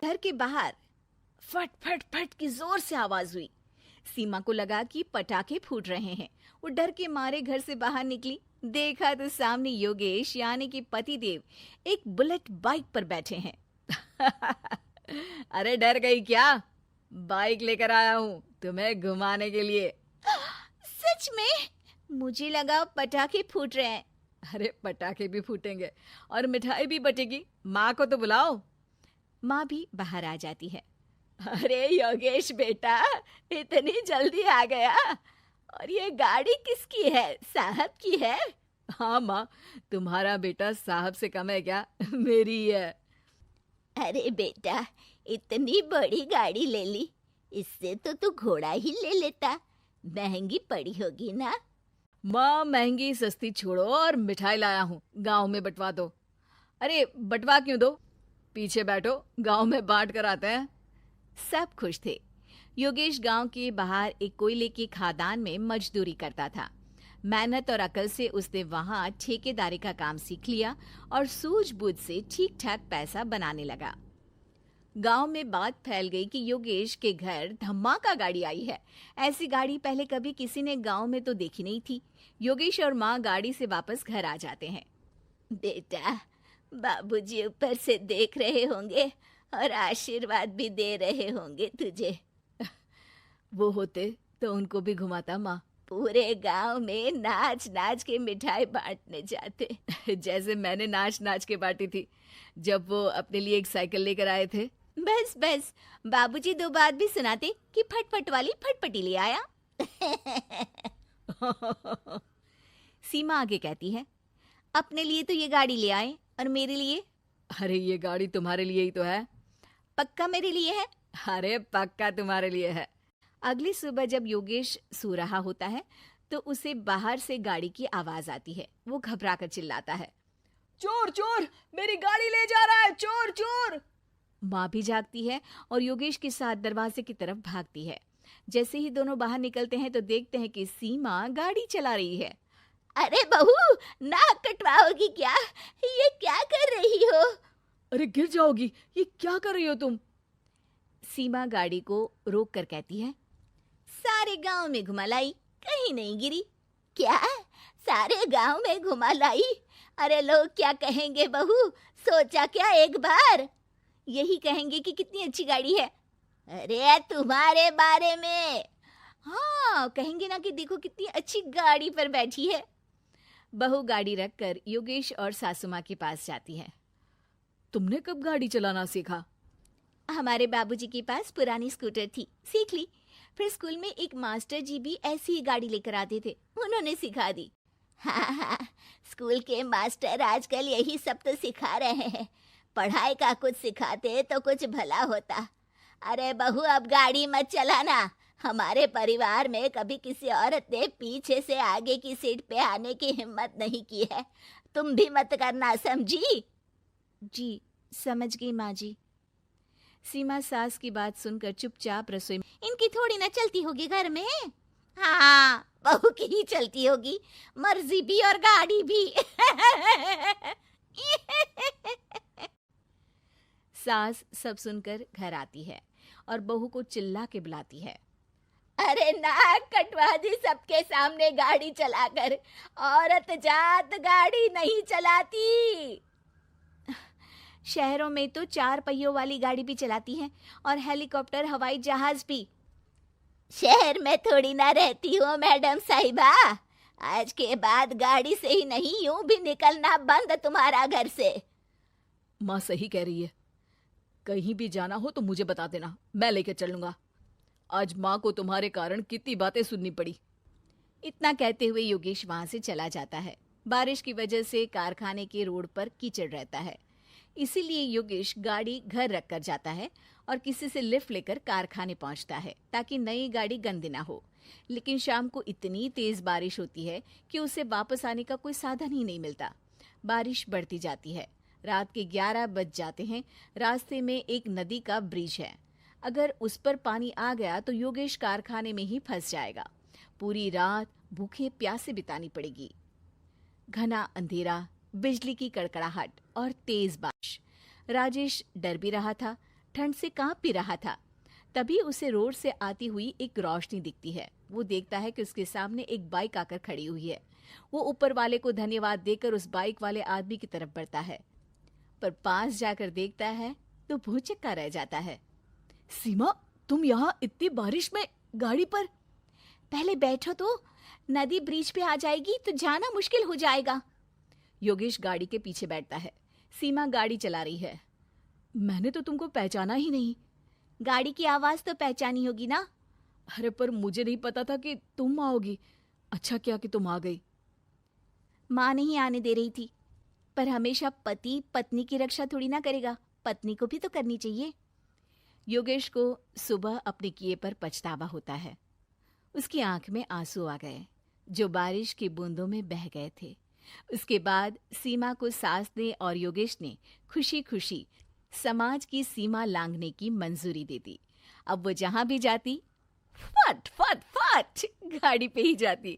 घर के बाहर फट फट फट की जोर से आवाज हुई। सीमा को लगा कि पटाखे फूट रहे हैं। वो डर के मारे घर से बाहर निकली। देखा तो सामने योगेश यानी कि पतिदेव एक बुलेट बाइक पर बैठे हैं। अरे डर गई क्या? बाइक लेकर आया हूँ तुम्हें घुमाने के लिए। सच में? मुझे लगा पटाखे फूट रहे हैं। अरे पटाखे भी फूटेंगे और मिठाई भी बटेगी। माँ को तो बुलाओ। माँ भी बाहर आ जाती है। अरे योगेश बेटा, इतनी जल्दी आ गया? और ये गाड़ी किसकी है? साहब की है? हाँ माँ, तुम्हारा बेटा साहब से कम है क्या? मेरी ही है। अरे बेटा, इतनी बड़ी गाड़ी ले ली, इससे तो तू घोड़ा ही ले लेता। महंगी पड़ी होगी ना? माँ महंगी सस्ती छोड़ो और मिठाई लाया हूँ, गांव में बंटवा दो। अरे बंटवा क्यों दो? पीछे बैठो, गांव में बांट कर आते हैं। सब खुश थे। योगेश गांव के बाहर एक कोयले की खदान में मजदूरी करता था। मेहनत और अकल से उसने वहां ठेकेदारी का काम सीख लिया और सूझबूझ से ठीक ठाक पैसा बनाने लगा। गांव में बात फैल गई कि योगेश के घर धमाका गाड़ी आई है। ऐसी गाड़ी पहले कभी किसी ने गांव में तो देखी नहीं थी। योगेश और माँ गाड़ी से वापस घर आ जाते हैं। बेटा, बाबूजी ऊपर से देख रहे होंगे और आशीर्वाद भी दे रहे होंगे तुझे। वो होते तो उनको भी घुमाता माँ। पूरे गांव में नाच नाच के मिठाई बांटने जाते। जैसे मैंने नाच नाच के बांटी थी जब वो अपने लिए एक साइकिल लेकर आए थे। बस बस, बाबूजी दो बात भी सुनाते कि फटफट वाली फटफटी ले आया। सीमा आगे कहती है, अपने लिए तो ये गाड़ी ले आए और मेरे लिए? अरे ये गाड़ी तुम्हारे लिए ही तो है। पक्का मेरे लिए है? अरे पक्का तुम्हारे लिए है। अगली सुबह जब योगेश सो रहा होता है तो उसे बाहर से गाड़ी की आवाज आती है। वो घबराकर चिल्लाता है, चोर चोर, मेरी गाड़ी ले जा रहा है, चोर चोर। माँ भी जागती है और योगेश के साथ दरवाजे की तरफ भागती है। जैसे ही दोनों बाहर निकलते हैं तो देखते हैं कि सीमा गाड़ी चला रही है। अरे बहू, नाक कटवाओगी क्या? ये क्या कर रही हो? अरे गिर जाओगी, ये क्या कर रही हो तुम? सीमा गाड़ी को रोक कर कहती है, सारे गांव में घुमा लाई, कहीं नहीं गिरी। क्या? सारे गांव में घुमा लाई? अरे लोग क्या कहेंगे बहू? सोचा क्या एक बार? यही कहेंगे कि कितनी अच्छी गाड़ी है। अरे तुम्हारे बारे में। हाँ, कहेंगे ना कि देखो कितनी अच्छी गाड़ी पर बैठी है। बहू गाड़ी रखकर योगेश और सासू माँ के पास जाती है। तुमने कब गाड़ी चलाना सीखा? हमारे बाबूजी के पास पुरानी स्कूटर थी, सीख ली। फिर स्कूल में एक मास्टर जी भी ऐसी ही गाड़ी लेकर आते थे, उन्होंने सिखा दी। हाँ हाँ, स्कूल के मास्टर आजकल यही सब तो सिखा रहे हैं। पढ़ाई का कुछ सिखाते तो कुछ भला होता। अरे बहू, अब गाड़ी मत चलाना। हमारे परिवार में कभी किसी औरत ने पीछे से आगे की सीट पे आने की हिम्मत नहीं की है। तुम भी मत करना, समझी? जी, समझ गई माँ जी। सीमा सास की बात सुनकर चुपचाप रसोई में, इनकी थोड़ी ना चलती होगी घर में। हाँ, बहू की ही चलती होगी, मर्जी भी और गाड़ी भी। सास सब सुनकर घर आती है और बहू को चिल्ला के बुलाती है। अरे नाक कटवा दी सबके सामने गाड़ी चलाकर। औरत जात गाड़ी नहीं चलाती। शहरों में तो 4 पहियों वाली गाड़ी भी चलाती हैं और हेलीकॉप्टर, हवाई जहाज भी। शहर में थोड़ी ना रहती हो मैडम साहिबा। आज के बाद गाड़ी से ही नहीं, यूं भी निकलना बंद तुम्हारा घर से। माँ सही कह रही है, कहीं भी जाना हो तो मुझे बता देना, मैं लेकर चलूंगा। आज माँ को तुम्हारे कारण कितनी बातें सुननी पड़ी। इतना कहते हुए योगेश वहां से चला जाता है। बारिश की वजह से कारखाने के रोड पर कीचड़ रहता है, इसीलिए योगेश गाड़ी घर रख कर जाता है और किसी से लिफ्ट लेकर कारखाने पहुंचता है ताकि नई गाड़ी गंदी ना हो। लेकिन शाम को इतनी तेज बारिश होती है कि उसे वापस आने का कोई साधन ही नहीं मिलता। बारिश बढ़ती जाती है, रात के 11 बज जाते हैं। रास्ते में एक नदी का ब्रिज है, अगर उस पर पानी आ गया तो योगेश कारखाने में ही फंस जाएगा। पूरी रात भूखे प्यासे बितानी पड़ेगी। घना अंधेरा, बिजली की कड़कड़ाहट और तेज बारिश। राजेश डर भी रहा था, ठंड से कांप भी रहा था। तभी उसे रोड से आती हुई एक रोशनी दिखती है। वो देखता है कि उसके सामने एक बाइक आकर खड़ी हुई है। वो ऊपर वाले को धन्यवाद देकर उस बाइक वाले आदमी की तरफ बढ़ता है, पर पास जाकर देखता है तो भौचक्का रह जाता है। सीमा, तुम यहाँ इतनी बारिश में गाड़ी पर? पहले बैठो तो, नदी ब्रिज पे आ जाएगी तो जाना मुश्किल हो जाएगा। योगेश गाड़ी के पीछे बैठता है। सीमा गाड़ी चला रही है। मैंने तो तुमको पहचाना ही नहीं। गाड़ी की आवाज तो पहचानी होगी ना। अरे पर मुझे नहीं पता था कि तुम आओगी। अच्छा किया कि तुम आ गई। माँ नहीं आने दे रही थी, पर हमेशा पति पत्नी की रक्षा थोड़ी ना करेगा, पत्नी को भी तो करनी चाहिए। योगेश को सुबह अपने किए पर पछतावा होता है। उसकी आंख में आंसू आ गए जो बारिश की बूंदों में बह गए थे। उसके बाद सीमा को सास ने और योगेश ने खुशी खुशी समाज की सीमा लांघने की मंजूरी दे दी। अब वो जहां भी जाती फट फट फट गाड़ी पे ही जाती।